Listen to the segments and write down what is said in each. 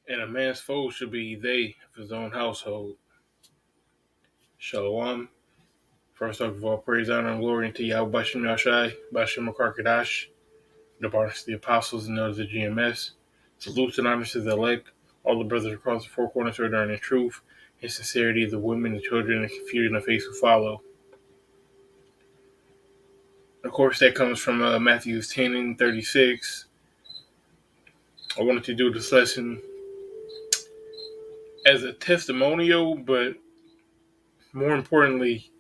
And a man's foe should be they of his own household. Shalom. First of all, praise, honor, and glory unto Yahweh Bashem Yashai, Bashem Karkadash, the Barnes, the Apostles, and those of the GMS. Salutes and honors to the elect, all the brothers across the four corners who are in truth, in sincerity, the women, the children, and confusion of faith who follow. Of course, that comes from Matthew 10 and 36. I wanted to do this lesson as a testimonial, but more importantly,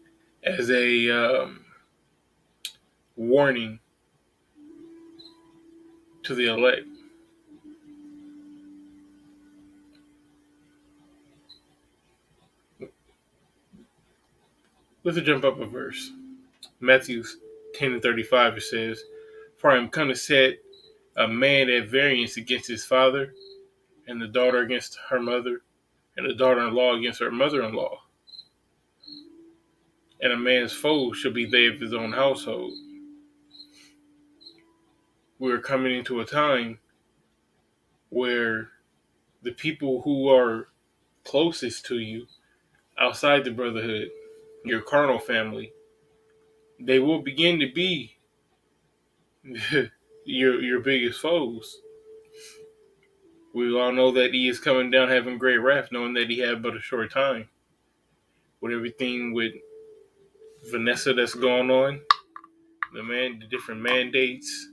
as a warning to the elect. Let's jump up a verse. Matthew 10 and 35, it says, "For I am come to set a man at variance against his father, and the daughter against her mother, and the daughter-in-law against her mother-in-law. And a man's foe shall be they of his own household." We are coming into a time where the people who are closest to you, outside the brotherhood, your carnal family, they will begin to be your biggest foes. We all know that he is coming down having great wrath, knowing that he had but a short time. With everything with Vanessa that's going on, the different mandates,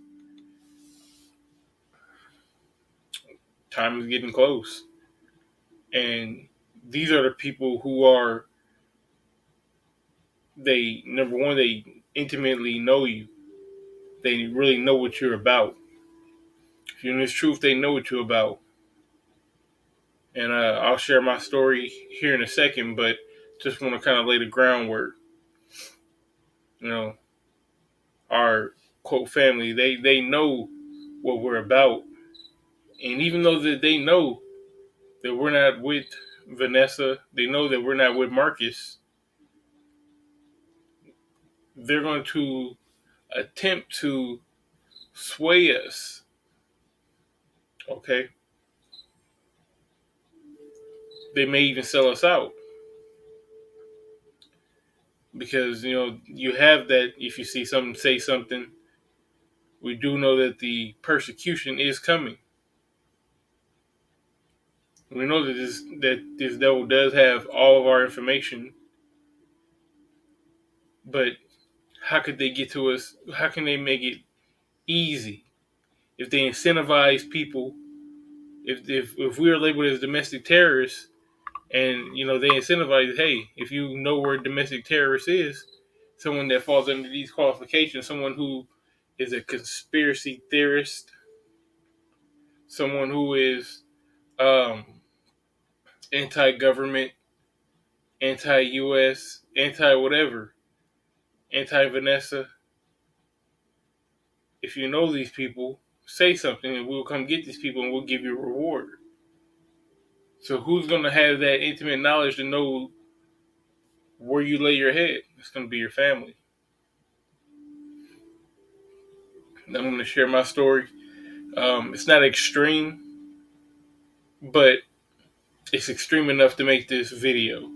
time is getting close. And these are the people who are, number one, they intimately know you. They really know what you're about. If you're in this truth, they know what you're about. And I'll share my story here in a second, but just want to kind of lay the groundwork. You know, our quote family, they know what we're about. And even though that they know that we're not with Vanessa, they know that we're not with Marcus, they're going to attempt to sway us. Okay? They may even sell us out. Because, you have that, if you see something, say something. We do know that the persecution is coming. We know that this devil does have all of our information, but how could they get to us? How can they make it easy if they incentivize people? If we are labeled as domestic terrorists, and they incentivize, hey, if you know where a domestic terrorist is, someone that falls under these qualifications, someone who is a conspiracy theorist, someone who is um, anti-government, anti-U.S., anti-whatever, anti-Vanessa. If you know these people, say something and we'll come get these people and we'll give you a reward. So who's going to have that intimate knowledge to know where you lay your head? It's going to be your family. And I'm going to share my story. It's not extreme, but it's extreme enough to make this video.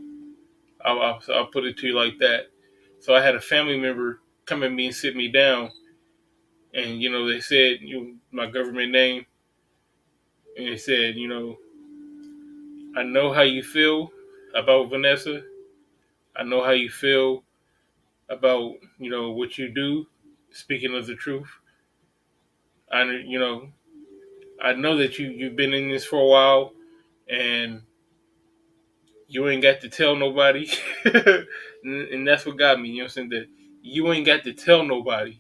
I'll put it to you like that. So I had a family member come at me and sit me down, and they said my government name, and they said, I know how you feel about Vanessa. I know how you feel about what you do. Speaking of the truth, I I know that you've been in this for a while, and you ain't got to tell nobody. And that's what got me. You know what I'm saying? That you ain't got to tell nobody,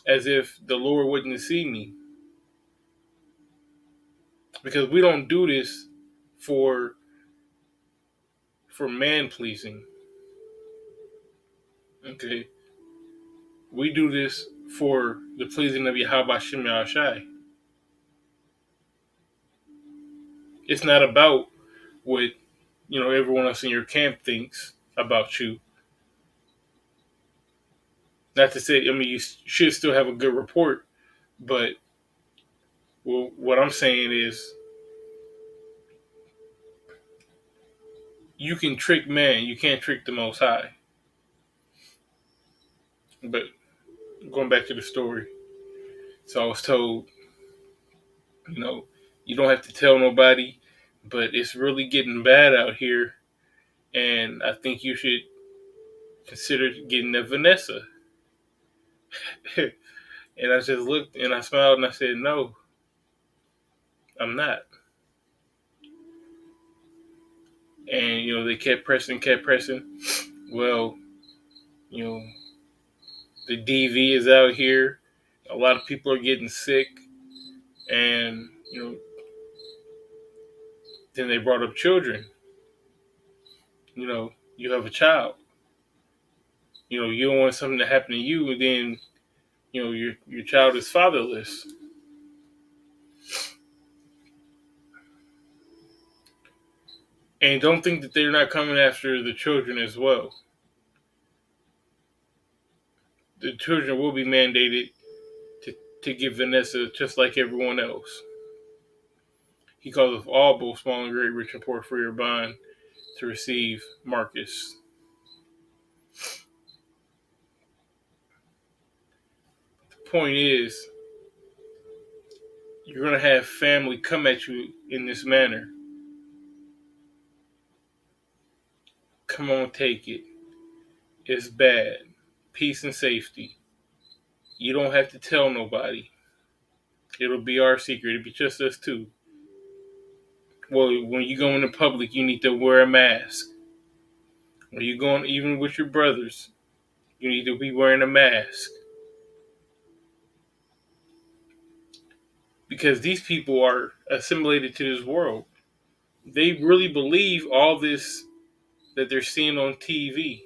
as if the Lord wouldn't see me, because we don't do this for man pleasing. Okay, we do this for the pleasing of Yahweh Shem Yahshai. It's not about what everyone else in your camp thinks about you. Not to say, I mean, you should still have a good report, but what I'm saying is, You can trick man, you can't trick the Most High. But going back to the story, so I was told, you know, you don't have to tell nobody, but it's really getting bad out here, and I think you should consider getting a Vanessa. And I just looked and I smiled and I said, no, I'm not. And, they kept pressing, kept pressing. Well, you know, the DV is out here. A lot of people are getting sick. And, then they brought up children. You have a child. You don't want something to happen to you, and then, your child is fatherless. And don't think that they're not coming after the children as well. The children will be mandated to give Vanessa just like everyone else. He calleth all, both small and great, rich and poor, free or bond, to receive Marcus. The point is, you're going to have family come at you in this manner. Come on, take it. It's bad. Peace and safety. You don't have to tell nobody. It'll be our secret. It'll be just us two. Well, when you go into public, you need to wear a mask. When you going, even with your brothers, you need to be wearing a mask. Because these people are assimilated to this world. They really believe all this that they're seeing on TV.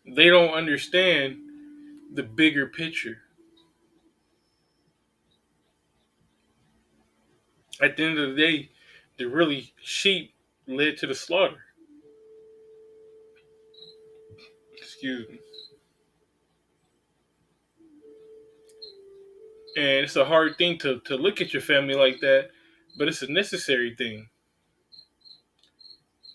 They don't understand the bigger picture. At the end of the day, the really sheep led to the slaughter. Excuse me. And it's a hard thing to look at your family like that, but it's a necessary thing.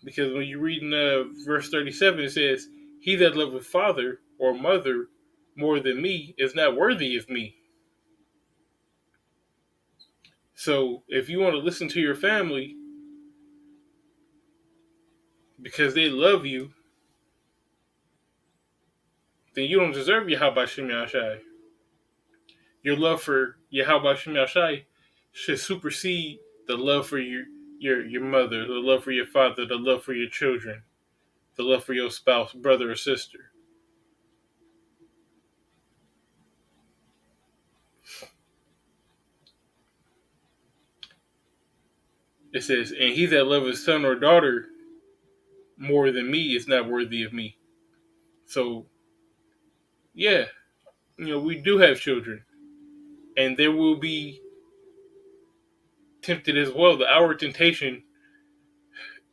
Because when you read in verse 37, it says, he that loveth father or mother more than me is not worthy of me. So if you want to listen to your family because they love you, then you don't deserve Yahweh Shem Yahshai. Your love for Yahweh Shem Yahshai should supersede the love for your mother, the love for your father, the love for your children, the love for your spouse, brother, or sister. It says, and he that loveth son or daughter more than me is not worthy of me. So, yeah, we do have children, and there will be tempted as well. Our temptation,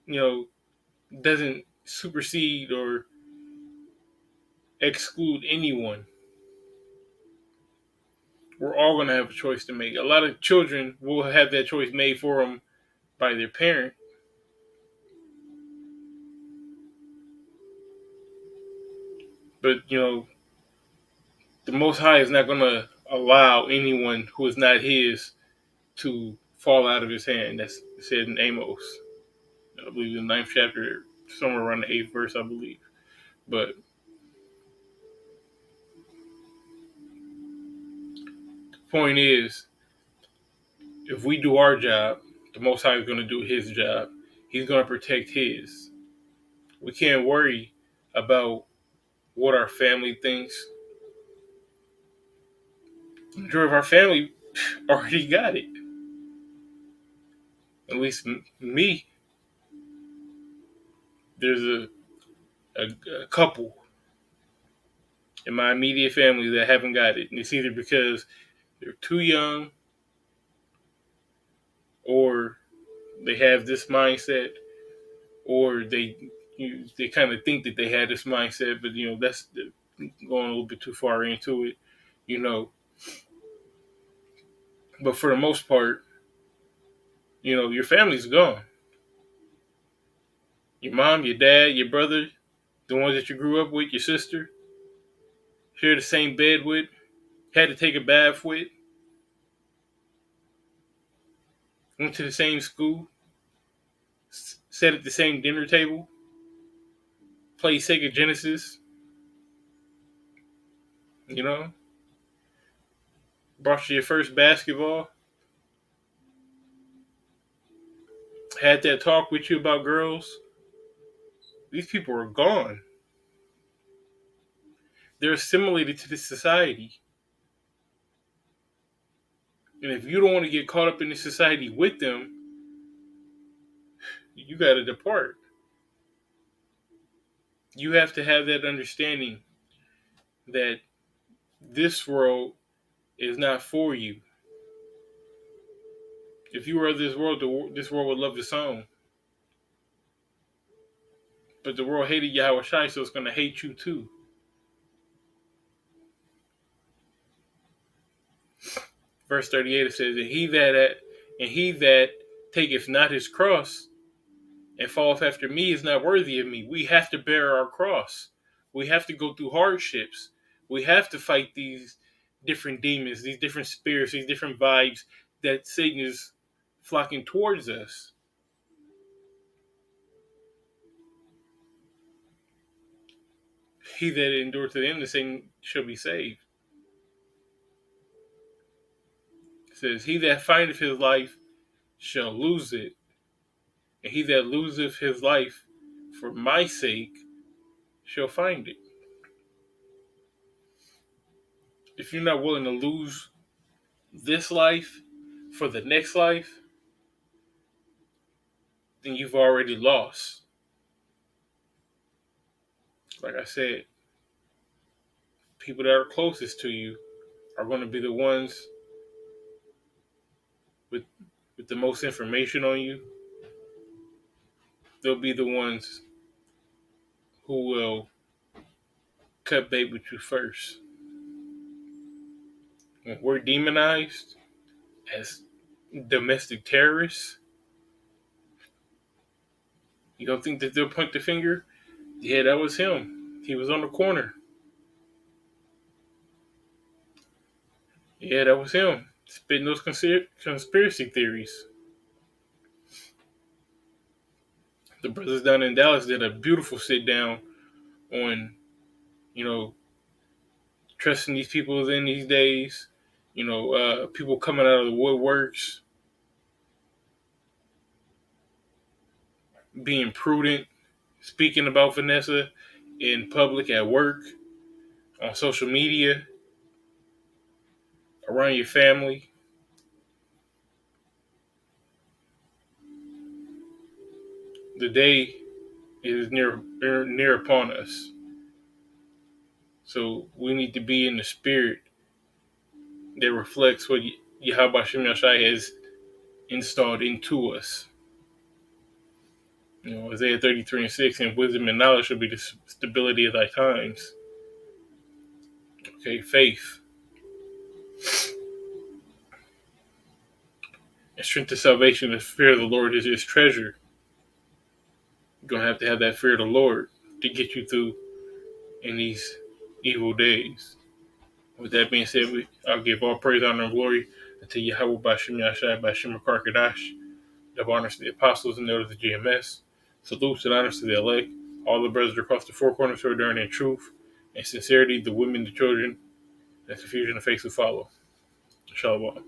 you know, doesn't supersede or exclude anyone. We're all going to have a choice to make. A lot of children will have that choice made for them by their parent. But, the Most High is not going to allow anyone who is not his to fall out of his hand. That's said in Amos. I believe the 9th chapter, somewhere around the 8th verse, I believe. But the point is, if we do our job, the Most High is going to do his job. He's going to protect his. We can't worry about what our family thinks. The majority of our family already got it. At least me. There's a couple in my immediate family that haven't got it. And it's either because they're too young or they have this mindset or they kind of think that they had this mindset, but that's going a little bit too far into it, you know. But for the most part, Your family's gone. Your mom, your dad, your brother, the ones that you grew up with, your sister, share the same bed with, had to take a bath with, went to the same school, sat at the same dinner table, played Sega Genesis, you know, brought you your first basketball, had that talk with you about girls. These people are gone. They're assimilated to this society. And if you don't want to get caught up in this society with them, you got to depart. You have to have that understanding that this world is not for you. If you were of this world, this world would love the song. But the world hated Yahweh Shai, so it's going to hate you too. Verse 38, it says, and he that taketh not his cross and falleth after me is not worthy of me. We have to bear our cross. We have to go through hardships. We have to fight these different demons, these different spirits, these different vibes that Satan is flocking towards us. He that endureth to the end, the same shall be saved. It says, he that findeth his life shall lose it, and he that loseth his life for my sake shall find it. If you're not willing to lose this life for the next life, then you've already lost. Like I said, people that are closest to you are going to be the ones with the most information on you. They'll be the ones who will cut bait with you first. When we're demonized as domestic terrorists, you don't think that they'll point the finger? Yeah, that was him. He was on the corner. Yeah, that was him. Spitting those conspiracy theories. The brothers down in Dallas did a beautiful sit down on, trusting these people in these days. People coming out of the woodworks, being prudent, speaking about Vanessa in public, at work, on social media, around your family. The day is near upon us. So we need to be in the spirit that reflects what Yahweh Shem Yashai has installed into us. Isaiah 33:6, and wisdom and knowledge shall be the stability of thy times. Okay, faith. And strength of salvation, the fear of the Lord is his treasure. You're going to have that fear of the Lord to get you through in these evil days. With that being said, I'll give all praise, honor, and glory to Yahweh Bashem Yashai, Bashem Karkadash, that honors to the apostles and elders of the GMS. Salutes and honors to the elect, all the brothers across the four corners who are enduring in truth and sincerity, the women, the children, and confusion of faith who follow. Shalom.